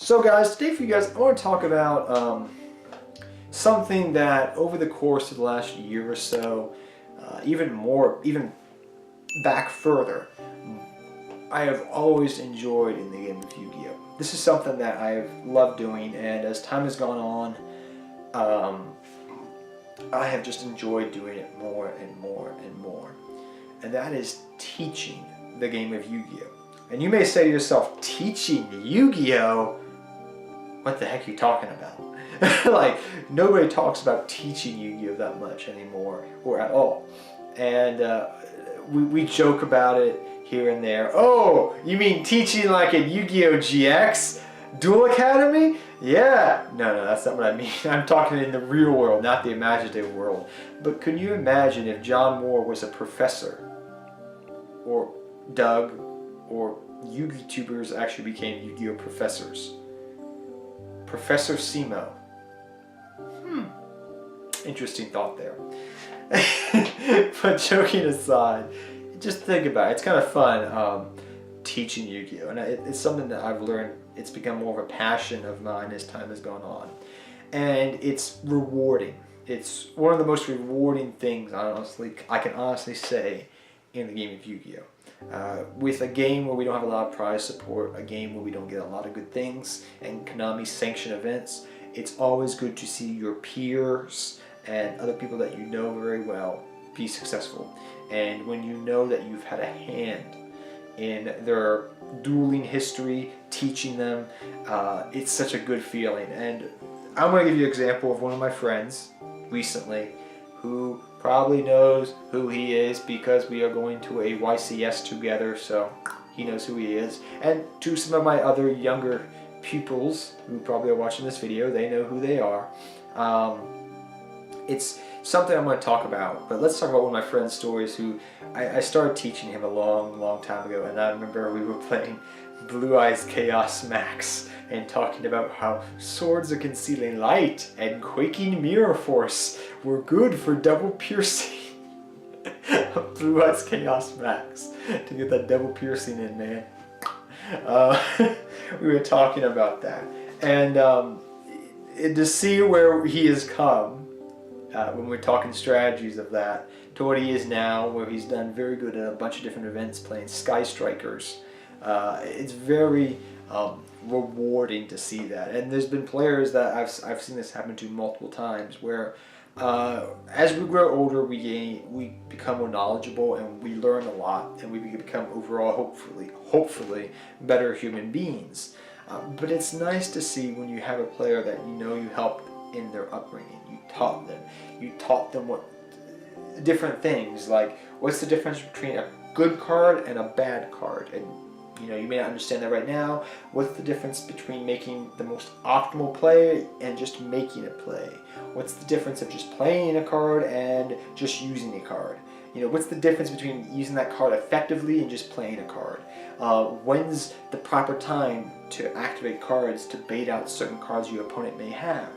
So guys, today for you guys, I want to talk about something that over the course of the last year or so, even back further, I have always enjoyed in the game of Yu-Gi-Oh! This is something that I've loved doing, and as time has gone on, I have just enjoyed doing it more and more and more. And that is teaching the game of Yu-Gi-Oh! And you may say to yourself, teaching Yu-Gi-Oh! What the heck are you talking about? Like, nobody talks about teaching Yu-Gi-Oh! That much anymore, or at all. And we joke about it here and there. Oh, you mean teaching like in Yu-Gi-Oh! GX? Duel Academy? Yeah. No, that's not what I mean. I'm talking in the real world, not the imaginative world. But can you imagine if John Moore was a professor? Or Doug, or Yu-Gi tubers actually became Yu-Gi-Oh! Professors? Professor Simo. Interesting thought there. But joking aside, just think about it. It's kind of fun teaching Yu-Gi-Oh! And it's something that I've learned. It's become more of a passion of mine as time has gone on. And it's rewarding. It's one of the most rewarding things, I can honestly say, in the game of Yu-Gi-Oh! With a game where we don't have a lot of prize support, a game where we don't get a lot of good things, and Konami sanction events, it's always good to see your peers and other people that you know very well be successful. And when you know that you've had a hand in their dueling history, teaching them, it's such a good feeling. And I'm going to give you an example of one of my friends recently who probably knows who he is because we are going to a YCS together, so he knows who he is. And to some of my other younger pupils who probably are watching this video, they know who they are. It's something I'm going to talk about, but let's talk about one of my friend's stories who I started teaching him a long time ago, and I remember we were playing Blue Eyes Chaos Max and talking about how Swords of Concealing Light and Quaking Mirror Force were good for double piercing. Blue Eyes Chaos Max, to get that double piercing in, man. We were talking about that, and to see where he has come when we're talking strategies of that to what he is now, where he's done very good at a bunch of different events playing Sky Strikers. It's very rewarding to see that, and there's been players that I've seen this happen to multiple times where as we grow older we become more knowledgeable and we learn a lot, and we become overall hopefully better human beings. But it's nice to see when you have a player that you know you helped in their upbringing. You taught them what different things, like what's the difference between a good card and a bad card, and you may not understand that right now. What's the difference between making the most optimal play and just making a play? What's the difference of just playing a card and just using a card? What's the difference between using that card effectively and just playing a card? When's the proper time to activate cards to bait out certain cards your opponent may have?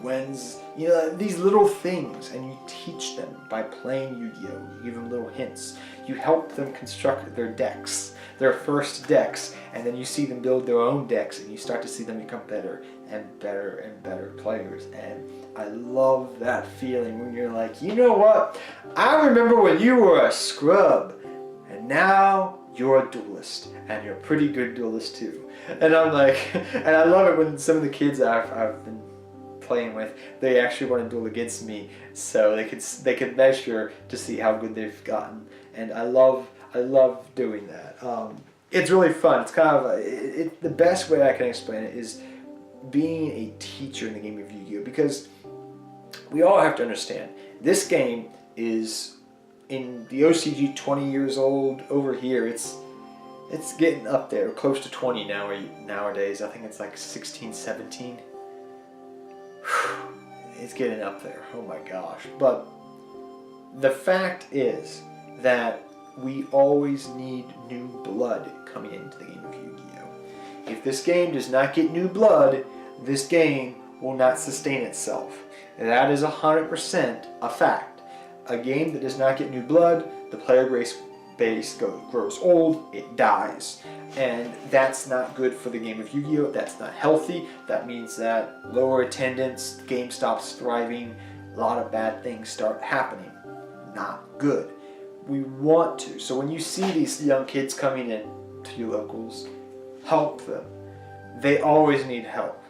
When's, these little things, and you teach them by playing Yu-Gi-Oh! You give them little hints. You help them construct their decks, their first decks, and then you see them build their own decks, and you start to see them become better and better and better players. And I love that feeling when you're like, you know what? I remember when you were a scrub, and now you're a duelist, and you're a pretty good duelist too. And I'm like, and I love it when some of the kids I've been playing with, they actually want to duel against me, so they could measure to see how good they've gotten. And I love doing that. It's really fun. It's kind of the best way I can explain it is being a teacher in the game of Yu-Gi-Oh! Because we all have to understand this game is in the OCG 20 years old. Over here it's getting up there, close to 20 now nowadays. I think it's like 16, 17. It's getting up there, oh my gosh. But the fact is that we always need new blood coming into the game of Yu-Gi-Oh! If this game does not get new blood, this game will not sustain itself. And that is 100% a fact. A game that does not get new blood, the player base base grows old, it dies. And that's not good for the game of Yu-Gi-Oh! That's not healthy. That means that lower attendance, the game stops thriving, a lot of bad things start happening. Not good. We want to. So when you see these young kids coming in to your locals, help them. They always need help.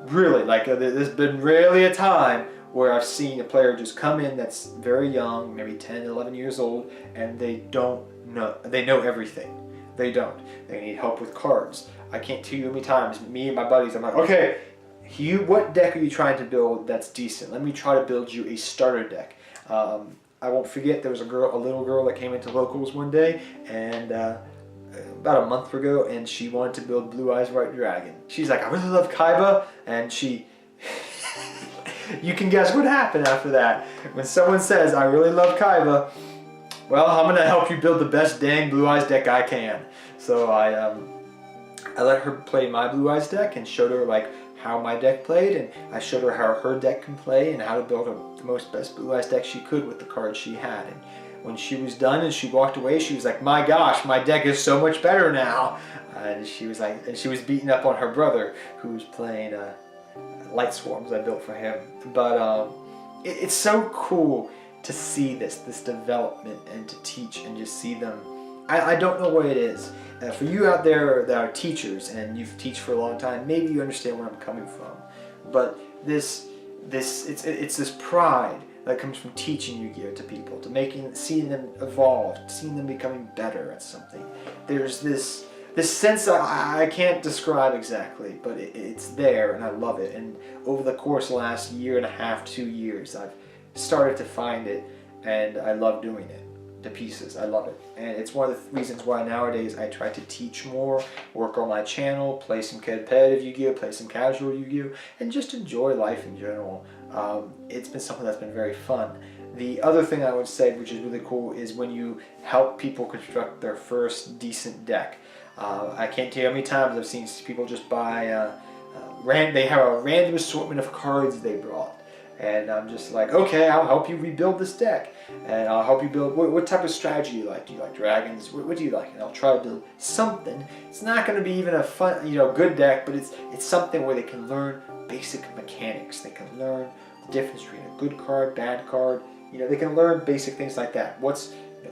Really, like there's been rarely a time where I've seen a player just come in that's very young, maybe 10, 11 years old, and they don't know, they know everything. They don't. They need help with cards. I can't tell you how many times, me and my buddies, I'm like, okay, what deck are you trying to build that's decent? Let me try to build you a starter deck. I won't forget, there was a little girl that came into locals one day, and about a month ago, and she wanted to build Blue Eyes White Dragon. She's like, I really love Kaiba, and she... You can guess what happened after that. When someone says, I really love Kaiba, well, I'm going to help you build the best dang Blue Eyes deck I can. So I let her play my Blue Eyes deck and showed her like how my deck played, and I showed her how her deck can play and how to build the most best Blue Eyes deck she could with the cards she had. And when she was done and she walked away, she was like, my gosh, my deck is so much better now. And she was like, and she was beating up on her brother who was playing Light Swarms I built for him. But it's so cool to see this development and to teach and just see them. I don't know what it is. For you out there that are teachers and you've taught for a long time, maybe you understand where I'm coming from. But it's this pride that comes from teaching Yu-Gi-Oh! To people, to seeing them evolve, seeing them becoming better at something. There's this sense I can't describe exactly, but it's there and I love it. And over the course of the last year and a half, 2 years, I've started to find it, and I love doing it to pieces. I love it, and it's one of the reasons why nowadays I try to teach more, work on my channel, play some competitive Yu-Gi-Oh, play some casual Yu-Gi-Oh, and just enjoy life in general. It's been something that's been very fun. The other thing I would say, which is really cool, is when you help people construct their first decent deck. I can't tell you how many times I've seen people just buy, they have a random assortment of cards they brought. And I'm just like, okay, I'll help you rebuild this deck. And I'll help you build, what type of strategy do you like? Do you like dragons? What do you like? And I'll try to build something. It's not going to be even a fun, good deck, but it's something where they can learn basic mechanics. They can learn the difference between a good card, bad card. They can learn basic things like that.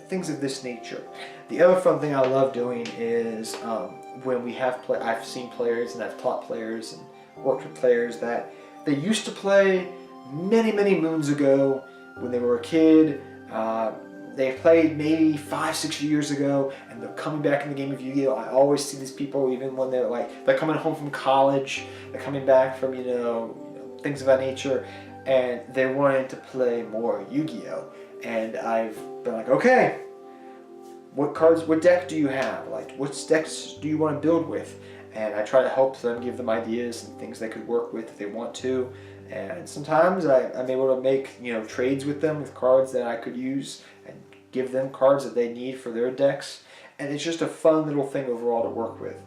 Things of this nature. The other fun thing I love doing is when we have I've seen players and I've taught players and worked with players that they used to play many, many moons ago when they were a kid. They played maybe 5-6 years ago, and they're coming back in the game of Yu-Gi-Oh! I always see these people even when they're coming home from college, they're coming back from things of that nature, and they're wanting to play more Yu-Gi-Oh! And I've been like, okay, what deck do you have? Like, what decks do you want to build with? And I try to help them, give them ideas and things they could work with if they want to. And sometimes I'm able to make trades with them with cards that I could use and give them cards that they need for their decks. And it's just a fun little thing overall to work with.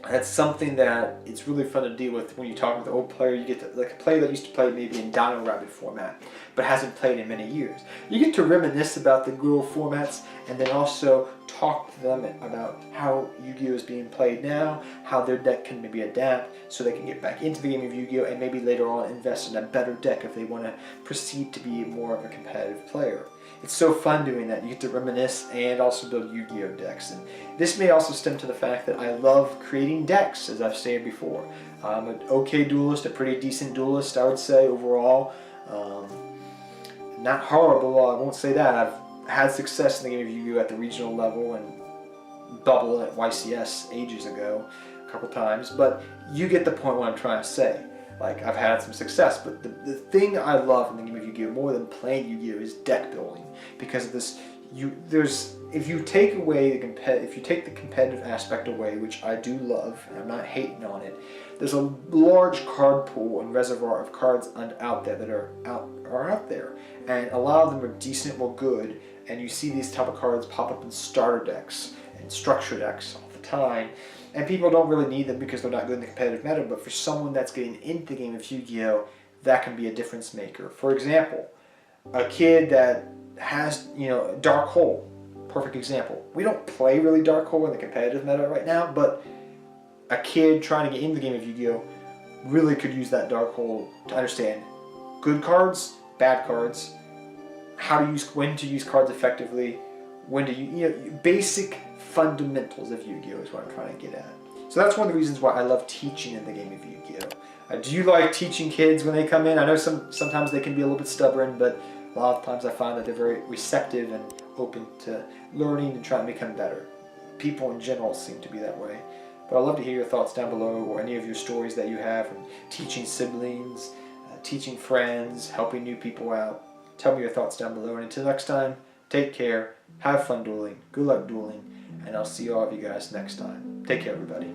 That's something that it's really fun to deal with when you talk with the old player. You get to, like a player that used to play maybe in Dino Rabbit format, but hasn't played in many years. You get to reminisce about the good old formats, and then also talk to them about how Yu-Gi-Oh is being played now, how their deck can maybe adapt, so they can get back into the game of Yu-Gi-Oh and maybe later on invest in a better deck if they want to proceed to be more of a competitive player. It's so fun doing that. You get to reminisce and also build Yu-Gi-Oh decks. And this may also stem to the fact that I love creating decks, as I've stated before. I'm an okay duelist, a pretty decent duelist, I would say, overall. Not horrible, I won't say that. I've had success in the game of Yu-Gi-Oh at the regional level and bubble at YCS ages ago, a couple times. But you get the point what I'm trying to say. Like, I've had some success, but the thing I love in the game of Yu-Gi-Oh more than playing Yu-Gi-Oh is deck building, because of this. If you take the competitive aspect away, which I do love, and I'm not hating on it, there's a large card pool and reservoir of cards out there that are out there, and a lot of them are decent or good, and you see these type of cards pop up in starter decks and structure decks all the time. And people don't really need them because they're not good in the competitive meta, but for someone that's getting into the game of Yu-Gi-Oh, that can be a difference maker. For example, a kid that has, Dark Hole, perfect example. We don't play really Dark Hole in the competitive meta right now, but a kid trying to get into the game of Yu-Gi-Oh! Really could use that Dark Hole to understand good cards, bad cards, when to use cards effectively, when to basic fundamentals of Yu-Gi-Oh! Is what I'm trying to get at. So that's one of the reasons why I love teaching in the game of Yu-Gi-Oh! Do you like teaching kids when they come in? I know sometimes they can be a little bit stubborn, but a lot of times I find that they're very receptive and open to learning and trying to become better. People in general seem to be that way. But I'd love to hear your thoughts down below, or any of your stories that you have from teaching siblings, teaching friends, helping new people out. Tell me your thoughts down below. And until next time, take care, have fun dueling, good luck dueling, and I'll see all of you guys next time. Take care, everybody.